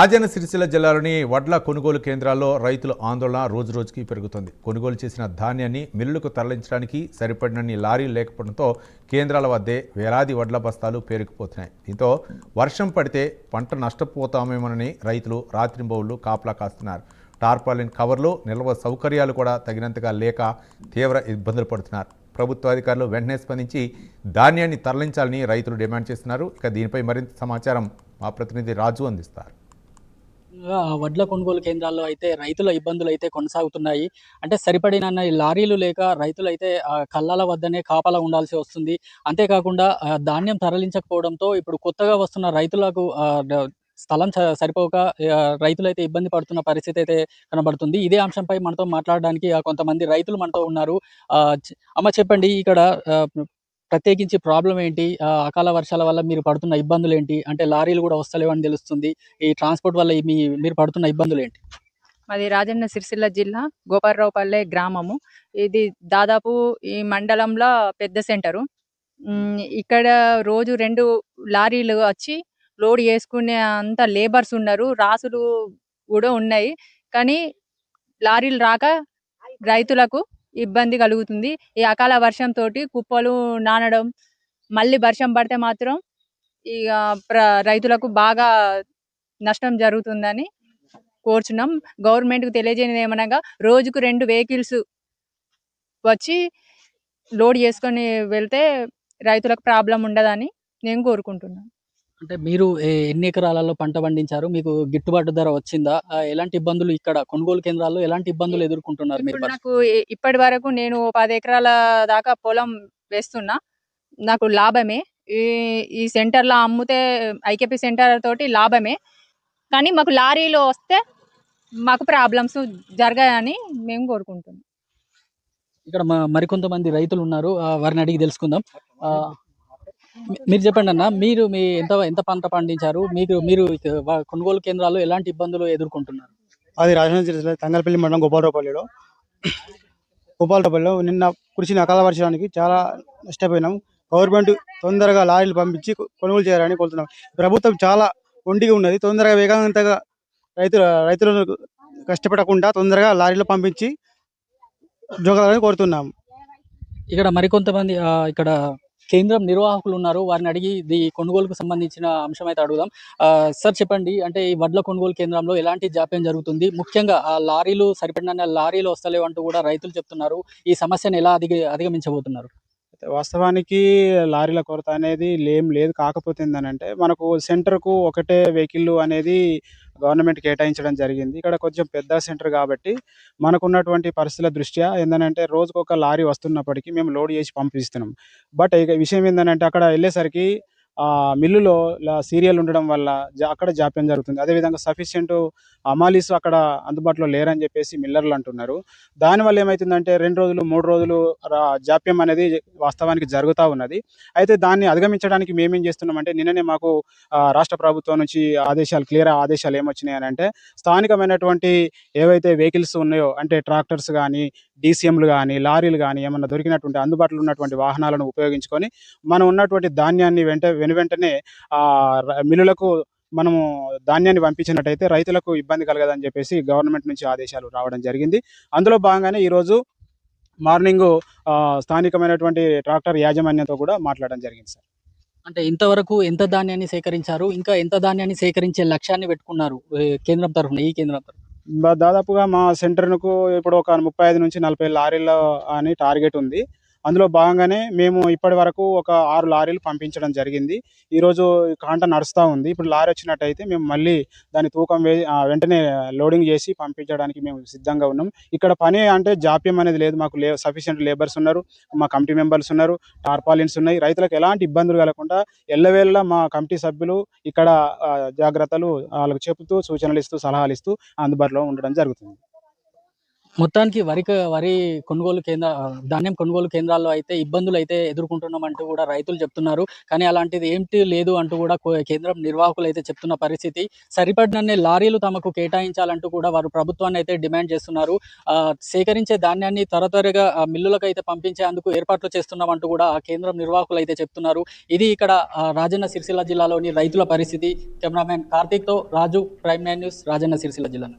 రాజన్న సిరిసిల్ల జిల్లాలోని వడ్ల కొనుగోలు కేంద్రాల్లో రైతుల ఆందోళన రోజురోజుకి పెరుగుతోంది. కొనుగోలు చేసిన ధాన్యాన్ని మిల్లులకు తరలించడానికి సరిపడినన్ని లారీలు లేకపోవడంతో కేంద్రాల వద్దే వేలాది వడ్ల బస్తాలు పేరుకుపోతున్నాయి. దీంతో వర్షం పడితే పంట నష్టపోతామేమోనని రైతులు రాత్రింబవళ్లు కాపలా కాస్తున్నారు. టార్పాలిన్ కవర్లు, నిల్వ సౌకర్యాలు కూడా తగినంతగా లేక తీవ్ర ఇబ్బందులు పడుతున్నారు. ప్రభుత్వ అధికారులు వెంటనే స్పందించి ధాన్యాన్ని తరలించాలని రైతులు డిమాండ్ చేస్తున్నారు. ఇక దీనిపై మరింత సమాచారం మా ప్రతినిధి రాజు అందిస్తారు. వడ్ల కొనుగోలు కేంద్రాల్లో అయితే రైతుల ఇబ్బందులు అయితే కొనసాగుతున్నాయి. అంటే సరిపడిన లారీలు లేక రైతులైతే కళ్ళాల వద్దనే కాపలా ఉండాల్సి వస్తుంది. అంతేకాకుండా ధాన్యం తరలించకపోవడంతో ఇప్పుడు కొత్తగా వస్తున్న రైతులకు స్థలం సరిపోక రైతులైతే ఇబ్బంది పడుతున్న పరిస్థితి అయితే కనబడుతుంది. ఇదే అంశంపై మనతో మాట్లాడడానికి కొంతమంది రైతులు మనతో ఉన్నారు. అమ్మ, చెప్పండి, ఇక్కడ ప్రత్యేకించి ప్రాబ్లం ఏంటి? అకాల వర్షాల వల్ల మీరు పడుతున్న ఇబ్బందులు ఏంటి? అంటే లారీలు కూడా వస్తలేవని తెలుస్తుంది. ఈ ట్రాన్స్‌పోర్ట్ వల్ల మీరు పడుతున్న ఇబ్బందులు ఏంటి? మాది రాజన్న సిరిసిల్ల జిల్లా గోపాలరావుపల్లె గ్రామము. ఇది దాదాపు ఈ మండలంలో పెద్ద సెంటరు. ఇక్కడ రోజు 2 లారీలు వచ్చి లోడ్ చేసుకునే అంత లేబర్స్ ఉన్నారు. రాసులు కూడా ఉన్నాయి. కానీ లారీలు రాక రైతులకు ఇబ్బంది కలుగుతుంది. ఈ అకాల వర్షంతోటి కుప్పలు నానడం, మళ్ళీ వర్షం పడితే మాత్రం ఇక రైతులకు బాగా నష్టం జరుగుతుందని కోరుచున్నాం. గవర్నమెంట్‌కు తెలియజేయనిది ఏమనగా రోజుకు 2 వెహికల్స్ వచ్చి లోడ్ చేసుకొని వెళ్తే రైతులకు ప్రాబ్లం ఉండదని నేను కోరుకుంటున్నాను. అంటే మీరు ఎన్ని ఎకరాలలో పంట పండించారు? మీకు గిట్టుబాటు ధర వచ్చిందా? ఎలాంటి ఇబ్బందులు ఇక్కడ కొనుగోలు కేంద్రాల్లో ఎలాంటి ఇబ్బందులు ఎదుర్కొంటున్నారు మీరు? ఇప్పుడు నాకు ఇప్పటి వరకు నేను 10 ఎకరాల దాకా పొలం వేస్తున్నా. నాకు లాభమే. ఈ ఈ సెంటర్‌లో అమ్మితే ఐకేపీ సెంటర్ తోటి లాభమే. కానీ మాకు లారీలో వస్తే మాకు ప్రాబ్లమ్స్ జరగాయని మేము కోరుకుంటున్నాం. ఇక్కడ మరికొంతమంది రైతులు ఉన్నారు. వారిని అడిగి తెలుసుకుందాం. మీరు చెప్పండి అన్న, మీరు ఎంత పంట పండించారు? మీరు కొనుగోలు కేంద్రాల్లో ఎలాంటి ఇబ్బందులు ఎదుర్కొంటున్నారు? అది రాజన్న సిరిసిల్ల తంగలపల్లి మండలం గోపాలరావుపల్లిలో నిన్న కురిసిన అకాల వర్షానికి చాలా నష్టపోయినాం. గవర్నమెంట్ తొందరగా లారీలు పంపించి కొనుగోలు చేయాలని కోరుతున్నాం. ప్రభుత్వం చాలా ఒంటిగా ఉన్నది. తొందరగా వేగవంతంగా రైతులను కష్టపడకుండా తొందరగా లారీలు పంపించి జోగాలని కోరుతున్నాము. ఇక్కడ మరికొంతమంది ఇక్కడ కేంద్రం నిర్వాహకులు ఉన్నారు. వారిని అడిగి ఈ కొనుగోలుకు సంబంధించిన అంశం అయితే అడుగుదాం. సార్, చెప్పండి, అంటే ఈ వడ్ల కొనుగోలు కేంద్రంలో ఎలాంటి జాప్యం జరుగుతుంది? ముఖ్యంగా ఆ లారీలు సరిపడిన లారీలు వస్తలేవు అంటూ కూడా రైతులు చెప్తున్నారు. ఈ సమస్యను ఎలా అధిగమించబోతున్నారు? వాస్తవానికి లారీల కొరత అనేది లేదు. కాకపోతే ఏంటంటే మనకు సెంటర్కు ఒకటే వెహికల్ అనేది గవర్నమెంట్ కేటాయించడం జరిగింది. ఇక్కడ కొంచెం పెద్ద సెంటర్ కాబట్టి మనకున్నటువంటి పరిస్థితుల దృష్ట్యా ఏంటంటే రోజుకొక లారీ వస్తున్నప్పటికీ మేము లోడ్ చేసి పంపిస్తున్నాం. బట్ ఇక విషయం ఏంటంటే అక్కడ వెళ్ళేసరికి మిల్లులో సీరియల్ ఉండడం వల్ల అక్కడ జాప్యం జరుగుతుంది. అదేవిధంగా సఫిషియెంట్ అమాలీస్ అక్కడ అందుబాటులో లేరని చెప్పేసి మిల్లర్లు అంటున్నారు. దానివల్ల ఏమవుతుందంటే 2 రోజులు 3 రోజులు జాప్యం అనేది వాస్తవానికి జరుగుతూ ఉన్నది. అయితే దాన్ని అధిగమించడానికి మేమేం చేస్తున్నామంటే నిన్ననే మాకు రాష్ట్ర ప్రభుత్వం నుంచి క్లియర్ ఆదేశాలు ఏమొచ్చినాయి అని అంటే స్థానికమైనటువంటి ఏవైతే వెహికల్స్ ఉన్నాయో అంటే ట్రాక్టర్స్ కానీ, డీసీఎంలు కానీ, లారీలు కానీ ఏమన్నా దొరికినటువంటి అందుబాటులో ఉన్నటువంటి వాహనాలను ఉపయోగించుకొని మనం ఉన్నటువంటి ధాన్యాన్ని వెంటనే మిల్లులకు మనము ధాన్యాన్ని పంపించినట్టయితే రైతులకు ఇబ్బంది కలగదని చెప్పేసి గవర్నమెంట్ నుంచి ఆదేశాలు రావడం జరిగింది. అందులో భాగంగానే ఈరోజు మార్నింగ్ స్థానికమైనటువంటి ట్రాక్టర్ యాజమాన్యంతో కూడా మాట్లాడడం జరిగింది సార్. అంటే ఇంతవరకు ఎంత ధాన్యాన్ని సేకరించారు? ఇంకా ఎంత ధాన్యాన్ని సేకరించే లక్ష్యాన్ని పెట్టుకున్నారు కేంద్రం తరఫున? ఈ కేంద్రం తరఫున దాదాపుగా మా సెంటర్కు ఇప్పుడు ఒక 35 నుంచి 40 లారీల అని టార్గెట్ ఉంది. అందులో భాగంగానే మేము ఇప్పటి వరకు ఒక 6 లారీలు పంపించడం జరిగింది. ఈరోజు కాంట నడుస్తూ ఉంది. ఇప్పుడు లారీ వచ్చినట్టయితే మేము మళ్ళీ దాని తూకం వెంటనే లోడింగ్ చేసి పంపించడానికి మేము సిద్ధంగా ఉన్నాం. ఇక్కడ పని అంటే జాప్యం అనేది లేదు. మాకు సఫిషియెంట్ లేబర్స్ ఉన్నారు, మా కమిటీ మెంబర్స్ ఉన్నారు, టార్పాలిన్స్ ఉన్నాయి. రైతులకు ఎలాంటి ఇబ్బందులు కలగకుండా ఎల్లవేళలా మా కమిటీ సభ్యులు ఇక్కడ జాగ్రత్తలు వాళ్ళకు చెబుతూ, సూచనలు ఇస్తూ, సలహాలు ఇస్తూ అందుబాటులో ఉండడం జరుగుతుంది. మొత్తానికి వరి కొనుగోలు ధాన్యం కొనుగోలు కేంద్రాల్లో అయితే ఇబ్బందులు అయితే ఎదుర్కొంటున్నామంటూ కూడా రైతులు చెప్తున్నారు. కానీ అలాంటిది ఏంటి లేదు అంటూ కూడా కేంద్రం నిర్వాహకులు అయితే చెప్తున్న పరిస్థితి. సరిపడినన్ని లారీలు తమకు కేటాయించాలంటూ కూడా వారు ప్రభుత్వాన్ని అయితే డిమాండ్ చేస్తున్నారు. సేకరించే ధాన్యాన్ని త్వరగా మిల్లులకైతే పంపించేందుకు ఏర్పాట్లు చేస్తున్నామంటూ కూడా ఆ కేంద్రం నిర్వాహకులు అయితే చెప్తున్నారు. ఇది ఇక్కడ రాజన్న సిరిసిల్ల జిల్లాలోని రైతుల పరిస్థితి. కెమెరామెన్ కార్తీక్‌తో రాజు, ప్రైమ్ 9 న్యూస్, రాజన్న సిరిసిల్ల జిల్లా.